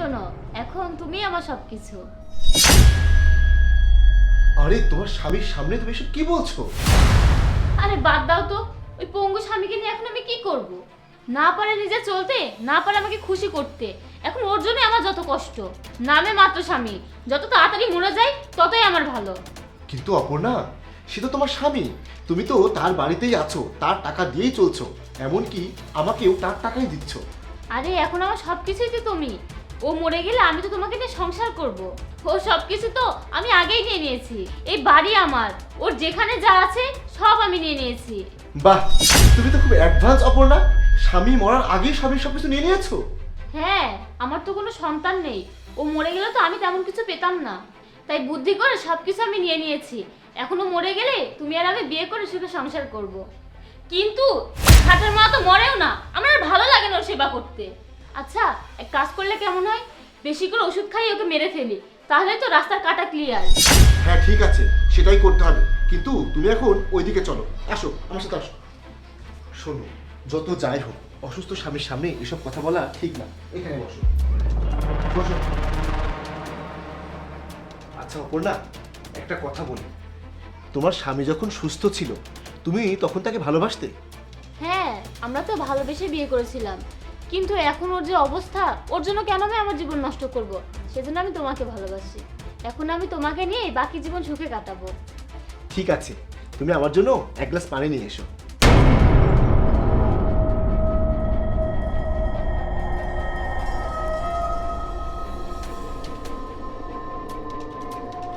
শোনো, এখন তুমি আমার সবকিছু। আরে তোমার স্বামীর সামনে তুমি এসব কি বলছো? আরে বাদ দাও তো, ওই পঙ্গু স্বামীকে নিয়ে এখন আমি কি করব? না পারে নিজে চলতে, না পারে আমাকে খুশি করতে। এখন ওর জন্য আমার যত কষ্ট। নামে মাত্র স্বামী, যত তাড়াতাড়ি মরে যায় ততই আমার ভালো। কিন্তু অপর্ণা, সে তো তোমার স্বামী। তুমি তো তার বাড়িতেই আছো, তার টাকা দিয়েই চলছো, এমনকি আমাকেও তার টাকাই দিচ্ছ। আরে এখন আমার সবকিছুই তো তুমি। ও মরে গেলে আমি তো তোমাকে নিয়ে সংসার করব। ও সবকিছু তো আমি আগেই নিয়ে নিয়েছি। এই বাড়ি আমার, ওর যেখানে যা আছে সব আমি নিয়ে নিয়েছি। বাহ, তুমি তো খুব অ্যাডভান্স অপর্ণা। স্বামী মরার আগেই স্বামীর সবকিছু নিয়ে নিয়েছো। হ্যাঁ, আমার তো কোনো সন্তান নেই। ও মরে গেলে তো আমি তেমন কিছু পেতাম না। তাই বুদ্ধি করে সবকিছু আমি নিয়ে নিয়েছি। এখনো মরে গেলে তুমি আর আমি বিয়ে করে সুখে সংসার করব। কিন্তু ঘাটের মা তো মরেও না, আমার আর ভালো লাগে না ওর সেবা করতে। আচ্ছা, এক কাজ করলে কেমন হয়? বেশি করে ওষুধ খাইয়ে ওকে মেরে ফেলি, তাহলে তো রাস্তার কাটা ক্লিয়ার। হ্যাঁ ঠিক আছে, সেটাই করতে হবে। কিন্তু তুমি এখন ওইদিকে চলো, আসো আমার সাথে আসো। শোনো, যত যাই হোক, অসুস্থ স্বামীর সামনে এসব কথা বলা ঠিক না। এখানে বসো, বসো। আচ্ছা অপর্ণা, একটা কথা বলি। তোমার স্বামী যখন সুস্থ ছিল, তুমি তখন তাকে ভালোবাসতে? হ্যাঁ, আমরা তো ভালোবেসে বিয়ে করেছিলাম। কিন্তু এখন ওর যে অবস্থা, ওর জন্য কেন আমি আমার জীবন নষ্ট করব? সেজন্য আমি তোমাকে ভালোবাসি। এখন আমি তোমাকে নিয়ে বাকি জীবন সুখে কাটাবো। ঠিক আছে, তুমি আমার জন্য এক গ্লাস পানি নিয়ে এসো।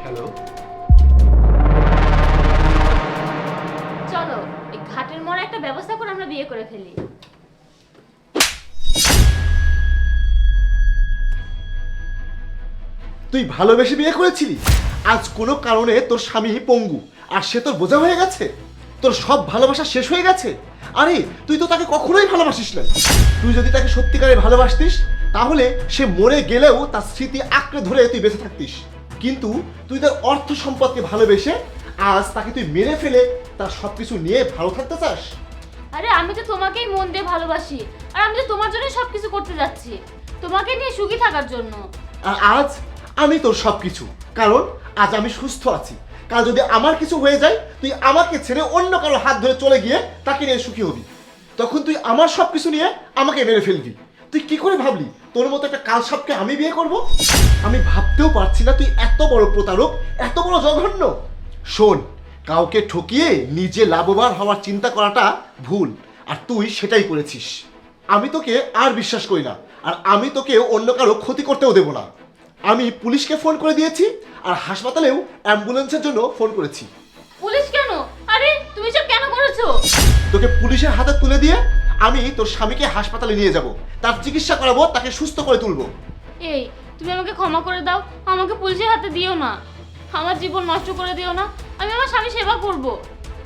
হ্যালো। চলো, এই ঘাটের মোড়ে একটা ব্যবস্থা করে আমরা বিয়ে করে ফেলি। তুই ভালোবেসে বিয়ে করেছিলি, আজ কোনো কারণে তোর স্বামী পঙ্গু, আর সে তোর বোঝা হয়ে গেছে। তোর সব ভালোবাসা শেষ হয়ে গেছে। আরে তুই তো তাকে কখনোই ভালোবাসিস না। তুই যদি তাকে সত্যিকারে ভালোবাসতিস, তাহলে সে মরে গেলেও তার স্মৃতি আঁকড়ে ধরে তুই বেঁচে থাকতিস। কিন্তু তুই তার অর্থ সম্পদকে ভালোবেসে আজ তাকে তুই মেরে ফেলে তার সবকিছু নিয়ে ভালো থাকতে চাস। আরে আমি তো তোমাকেই মন দিয়ে ভালোবাসি, আর আমি তো তোমার জন্য সবকিছু করতে যাচ্ছি, তোমাকে নিয়ে সুখী থাকার জন্য। আর আজ আমি তোর সবকিছু, কারণ আজ আমি সুস্থ আছি। কাল যদি আমার কিছু হয়ে যায়, তুই আমাকে ছেড়ে অন্য কারো হাত ধরে চলে গিয়ে তাকে নিয়ে সুখী হবি। তখন তুই আমার সবকিছু নিয়ে আমাকে মেরে ফেলবি। তুই কি করে ভাবলি তোর মতো একটা কালসাপকে আমি বিয়ে করব? আমি ভাবতেও পারছি না তুই এত বড় প্রতারক, এত বড় জঘন্য। শোন, কাউকে ঠকিয়ে নিজে লাভবান হওয়ার চিন্তা করাটা ভুল, আর তুই সেটাই করেছিস। আমি তোকে আর বিশ্বাস করি না, আর আমি তোকে অন্য কারো ক্ষতি করতেও দেব না। আমি পুলিশকে ফোন করে দিয়েছি, আর হাসপাতালেও অ্যাম্বুলেন্সের জন্য ফোন করেছি। পুলিশ কেন? আরে তুমি সব কেন করেছো? তোকে পুলিশের হাতে তুলে দিয়ে আমি তোর স্বামীকে হাসপাতালে নিয়ে যাব, তার চিকিৎসা করাবো, তাকে সুস্থ করে তুলবো। এই, তুমি আমাকে ক্ষমা করে দাও, আমাকে পুলিশের হাতে দিও না। আমার জীবন নষ্ট করে দিও না, আমি আমার স্বামী সেবা করব।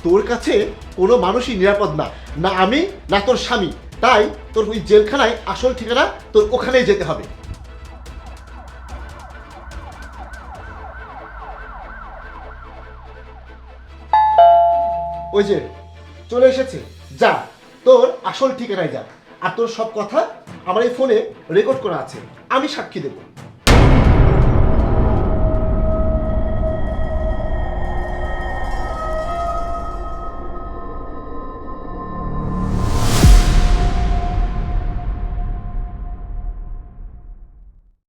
তোর কাছে কোনো মানুষই নিরাপদ না, না আমি না তোর স্বামী। তাই তোর ওই জেলখানায় আসল ঠিকানা, তোর ওখানেই যেতে হবে। ওই যে চলে এসেছে, যা তোর আসল ঠিকানায় যা। আর তোর সব কথা আমার এই ফোনে রেকর্ড করা আছে, আমি সাক্ষী দেব।